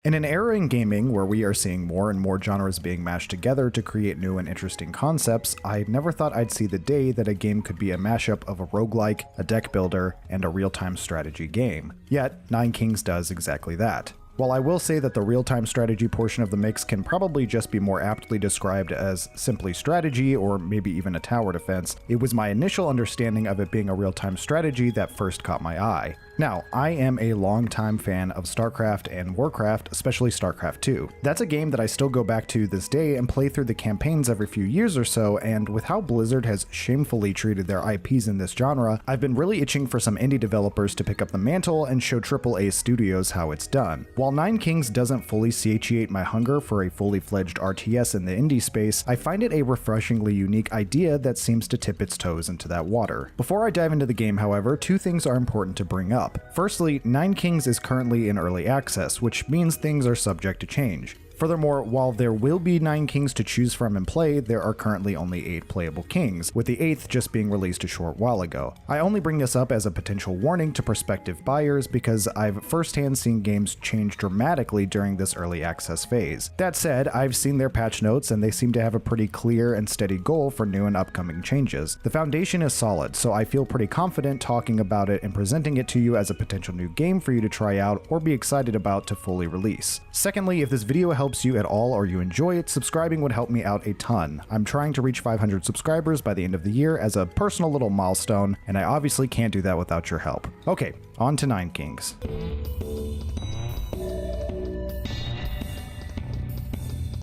In an era in gaming where we are seeing more and more genres being mashed together to create new and interesting concepts, I never thought I'd see the day that a game could be a mashup of a roguelike, a deck builder, and a real-time strategy game. Yet, Nine Kings does exactly that. While I will say that the real-time strategy portion of the mix can probably just be more aptly described as simply strategy or maybe even a tower defense, it was my initial understanding of it being a real-time strategy that first caught my eye. Now, I am a longtime fan of StarCraft and Warcraft, especially StarCraft 2. That's a game that I still go back to this day and play through the campaigns every few years or so, and with how Blizzard has shamefully treated their IPs in this genre, I've been really itching for some indie developers to pick up the mantle and show AAA studios how it's done. While Nine Kings doesn't fully satiate my hunger for a fully fledged RTS in the indie space, I find it a refreshingly unique idea that seems to tip its toes into that water. Before I dive into the game, however, two things are important to bring up. Firstly, Nine Kings is currently in early access, which means things are subject to change. Furthermore, while there will be 9 kings to choose from and play, there are currently only 8 playable kings, with the 8th just being released a short while ago. I only bring this up as a potential warning to prospective buyers because I've firsthand seen games change dramatically during this early access phase. That said, I've seen their patch notes and they seem to have a pretty clear and steady goal for new and upcoming changes. The foundation is solid, so I feel pretty confident talking about it and presenting it to you as a potential new game for you to try out or be excited about to fully release. Secondly, if this video helps you at all or you enjoy it, subscribing would help me out a ton. I'm trying to reach 500 subscribers by the end of the year as a personal little milestone, and I obviously can't do that without your help. Okay, on to Nine Kings.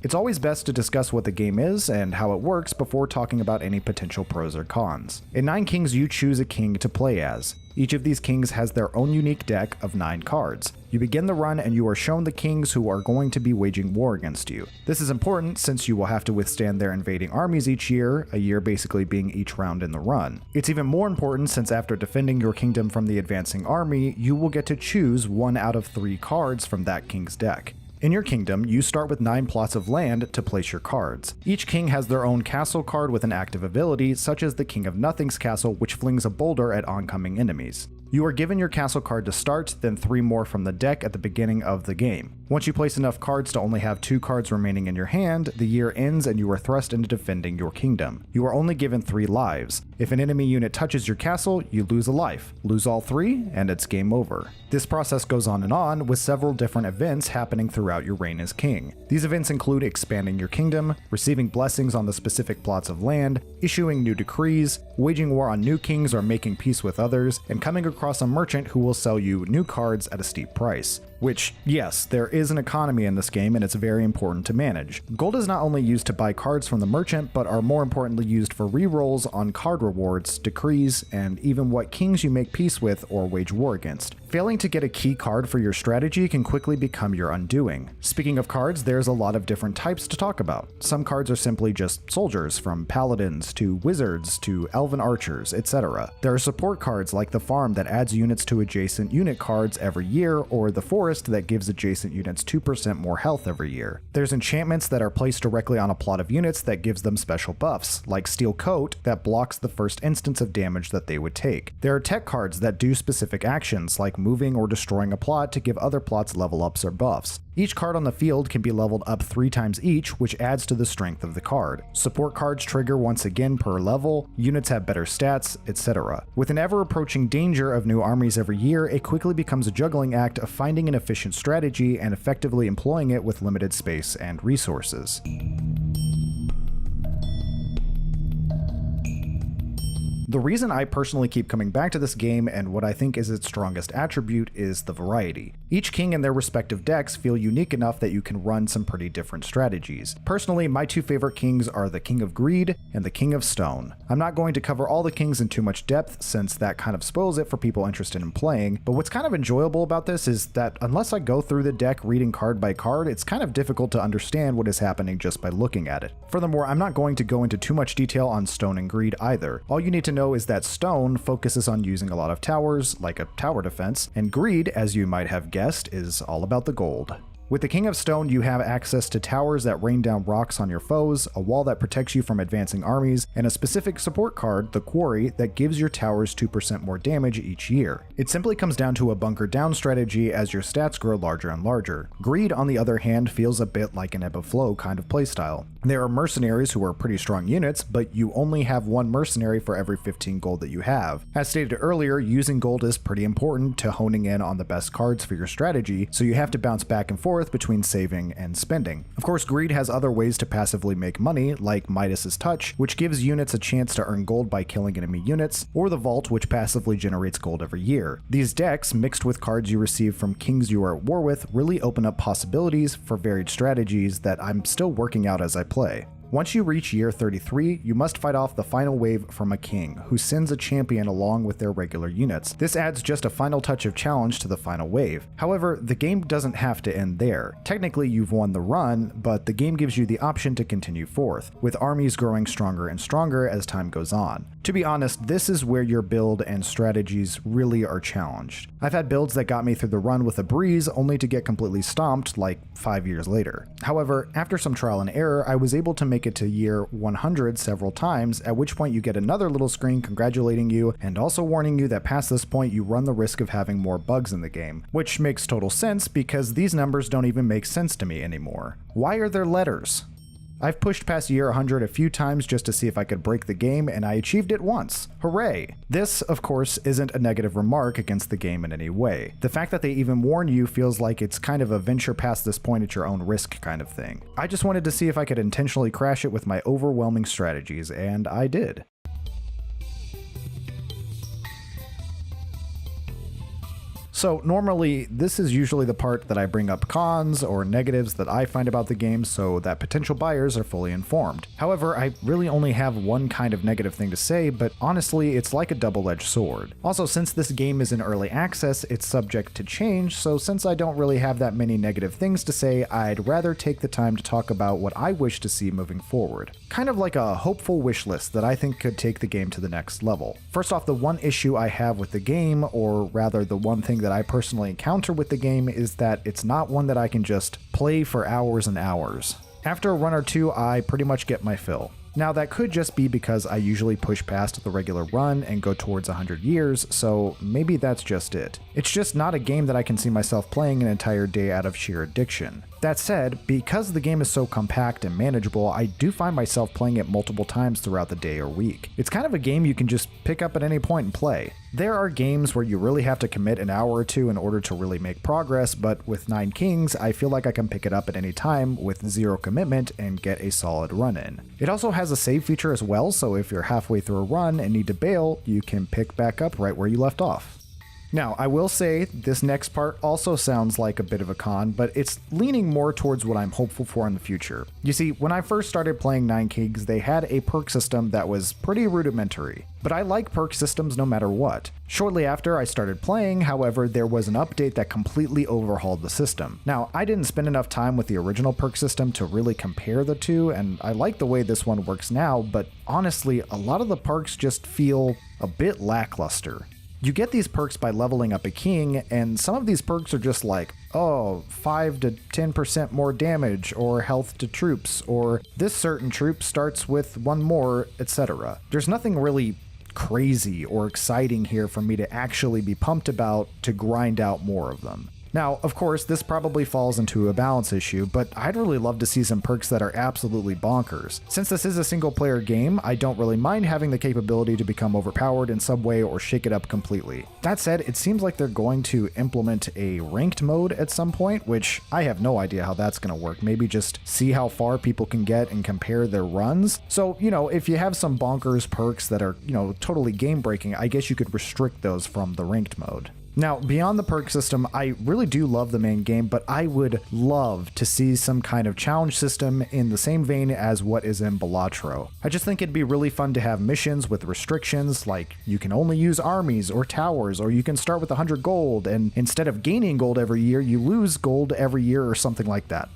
It's always best to discuss what the game is and how it works before talking about any potential pros or cons. In Nine Kings, you choose a king to play as. Each of these kings has their own unique deck of 9 cards. You begin the run and you are shown the kings who are going to be waging war against you. This is important since you will have to withstand their invading armies each year, a year basically being each round in the run. It's even more important since after defending your kingdom from the advancing army, you will get to choose 1 out of 3 cards from that king's deck. In your kingdom, you start with 9 plots of land to place your cards. Each king has their own castle card with an active ability, such as the King of Nothing's castle, which flings a boulder at oncoming enemies. You are given your castle card to start, then 3 more from the deck at the beginning of the game. Once you place enough cards to only have 2 cards remaining in your hand, the year ends and you are thrust into defending your kingdom. You are only given 3 lives. If an enemy unit touches your castle, you lose a life. Lose all 3, and it's game over. This process goes on, with several different events happening throughout your reign as king. These events include expanding your kingdom, receiving blessings on the specific plots of land, issuing new decrees, waging war on new kings or making peace with others, and coming across a merchant who will sell you new cards at a steep price. Which, yes, there is an economy in this game and it's very important to manage. Gold is not only used to buy cards from the merchant, but are more importantly used for rerolls on card rewards, decrees, and even what kings you make peace with or wage war against. Failing to get a key card for your strategy can quickly become your undoing. Speaking of cards, there's a lot of different types to talk about. Some cards are simply just soldiers, from paladins to wizards to elven archers, etc. There are support cards like the farm that adds units to adjacent unit cards every year, or the forest that gives adjacent units 2% more health every year. There's enchantments that are placed directly on a plot of units that gives them special buffs, like Steel Coat that blocks the first instance of damage that they would take. There are tech cards that do specific actions, like moving or destroying a plot to give other plots level ups or buffs. Each card on the field can be leveled up 3 times each, which adds to the strength of the card. Support cards trigger once again per level, units have better stats, etc. With an ever-approaching danger of new armies every year, it quickly becomes a juggling act of finding an efficient strategy and effectively employing it with limited space and resources. The reason I personally keep coming back to this game and what I think is its strongest attribute is the variety. Each king and their respective decks feel unique enough that you can run some pretty different strategies. Personally, my 2 favorite kings are the King of Greed and the King of Stone. I'm not going to cover all the kings in too much depth since that kind of spoils it for people interested in playing, but what's kind of enjoyable about this is that unless I go through the deck reading card by card, it's kind of difficult to understand what is happening just by looking at it. Furthermore, I'm not going to go into too much detail on Stone and Greed either. All you need to know is that Stone focuses on using a lot of towers, like a tower defense, and Greed, as you might have guessed, is all about the gold. With the King of Stone, you have access to towers that rain down rocks on your foes, a wall that protects you from advancing armies, and a specific support card, the Quarry, that gives your towers 2% more damage each year. It simply comes down to a bunker down strategy as your stats grow larger and larger. Greed, on the other hand, feels a bit like an ebb and flow kind of playstyle. There are mercenaries who are pretty strong units, but you only have one mercenary for every 15 gold that you have. As stated earlier, using gold is pretty important to honing in on the best cards for your strategy, so you have to bounce back and forth between saving and spending. Of course, Greed has other ways to passively make money, like Midas's Touch, which gives units a chance to earn gold by killing enemy units, or the Vault, which passively generates gold every year. These decks, mixed with cards you receive from kings you are at war with, really open up possibilities for varied strategies that I'm still working out as I play. Once you reach year 33, you must fight off the final wave from a king, who sends a champion along with their regular units. This adds just a final touch of challenge to the final wave. However, the game doesn't have to end there. Technically, you've won the run, but the game gives you the option to continue forth, with armies growing stronger and stronger as time goes on. To be honest, this is where your build and strategies really are challenged. I've had builds that got me through the run with a breeze, only to get completely stomped like 5 years later. However, after some trial and error, I was able to make it to year 100 several times, at which point you get another little screen congratulating you and also warning you that past this point you run the risk of having more bugs in the game, which makes total sense because these numbers don't even make sense to me anymore. Why are there letters? I've pushed past year 100 a few times just to see if I could break the game, and I achieved it once. Hooray! This, of course, isn't a negative remark against the game in any way. The fact that they even warn you feels like it's kind of a venture past this point at your own risk kind of thing. I just wanted to see if I could intentionally crash it with my overwhelming strategies, and I did. So normally, this is usually the part that I bring up cons or negatives that I find about the game so that potential buyers are fully informed. However, I really only have one kind of negative thing to say, but honestly, it's like a double-edged sword. Also, since this game is in early access, it's subject to change, so since I don't really have that many negative things to say, I'd rather take the time to talk about what I wish to see moving forward. Kind of like a hopeful wish list that I think could take the game to the next level. First off, the one issue I have with the game, or rather the one thing that I personally encounter with the game, is that it's not one that I can just play for hours and hours. After a run or two, I pretty much get my fill. Now that could just be because I usually push past the regular run and go towards 100 years, so maybe that's just it. It's just not a game that I can see myself playing an entire day out of sheer addiction. That said, because the game is so compact and manageable, I do find myself playing it multiple times throughout the day or week. It's kind of a game you can just pick up at any point and play. There are games where you really have to commit an hour or two in order to really make progress, but with Nine Kings, I feel like I can pick it up at any time with zero commitment and get a solid run in. It also has a save feature as well, so if you're halfway through a run and need to bail, you can pick back up right where you left off. Now, I will say this next part also sounds like a bit of a con, but it's leaning more towards what I'm hopeful for in the future. You see, when I first started playing Nine Kings, they had a perk system that was pretty rudimentary, but I like perk systems no matter what. Shortly after I started playing, however, there was an update that completely overhauled the system. Now, I didn't spend enough time with the original perk system to really compare the two, and I like the way this one works now, but honestly, a lot of the perks just feel a bit lackluster. You get these perks by leveling up a king, and some of these perks are just like, oh, 5 to 10% more damage, or health to troops, or this certain troop starts with one more, etc. There's nothing really crazy or exciting here for me to actually be pumped about to grind out more of them. Now, of course, this probably falls into a balance issue, but I'd really love to see some perks that are absolutely bonkers. Since this is a single-player game, I don't really mind having the capability to become overpowered in some way or shake it up completely. That said, it seems like they're going to implement a ranked mode at some point, which I have no idea how that's going to work. Maybe just see how far people can get and compare their runs. So, if you have some bonkers perks that are, totally game-breaking, I guess you could restrict those from the ranked mode. Now, beyond the perk system, I really do love the main game, but I would love to see some kind of challenge system in the same vein as what is in Balatro. I just think it'd be really fun to have missions with restrictions, like you can only use armies or towers, or you can start with 100 gold, and instead of gaining gold every year, you lose gold every year or something like that.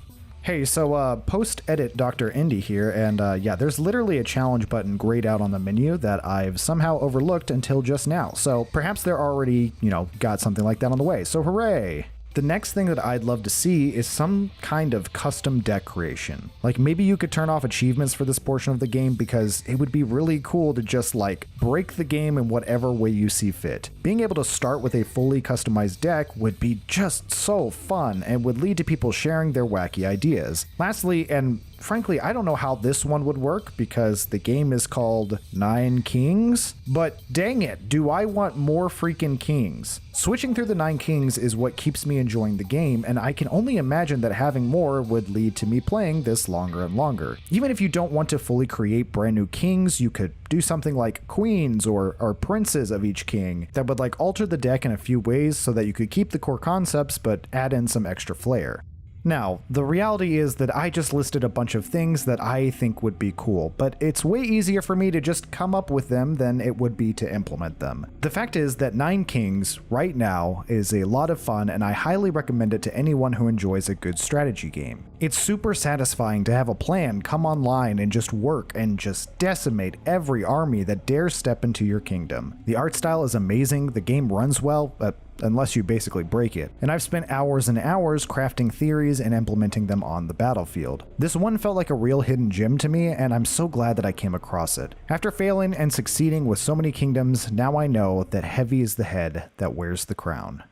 Hey, so post-edit Dr. Indy here, and yeah, there's literally a challenge button grayed out on the menu that I've somehow overlooked until just now. So perhaps they're already, got something like that on the way, so hooray! The next thing that I'd love to see is some kind of custom deck creation. Like maybe you could turn off achievements for this portion of the game because it would be really cool to just like break the game in whatever way you see fit. Being able to start with a fully customized deck would be just so fun and would lead to people sharing their wacky ideas. Lastly, and frankly, I don't know how this one would work because the game is called 9 Kings, but dang it, do I want more freaking kings. Switching through the 9 Kings is what keeps me enjoying the game, and I can only imagine that having more would lead to me playing this longer and longer. Even if you don't want to fully create brand new kings, you could do something like queens or princes of each king that would like alter the deck in a few ways so that you could keep the core concepts but add in some extra flair. Now, the reality is that I just listed a bunch of things that I think would be cool, but it's way easier for me to just come up with them than it would be to implement them. The fact is that 9 Kings, right now, is a lot of fun, and I highly recommend it to anyone who enjoys a good strategy game. It's super satisfying to have a plan come online and just work and just decimate every army that dares step into your kingdom. The art style is amazing, the game runs well, unless you basically break it. And I've spent hours and hours crafting theories and implementing them on the battlefield. This one felt like a real hidden gem to me, and I'm so glad that I came across it. After failing and succeeding with so many kingdoms, now I know that heavy is the head that wears the crown.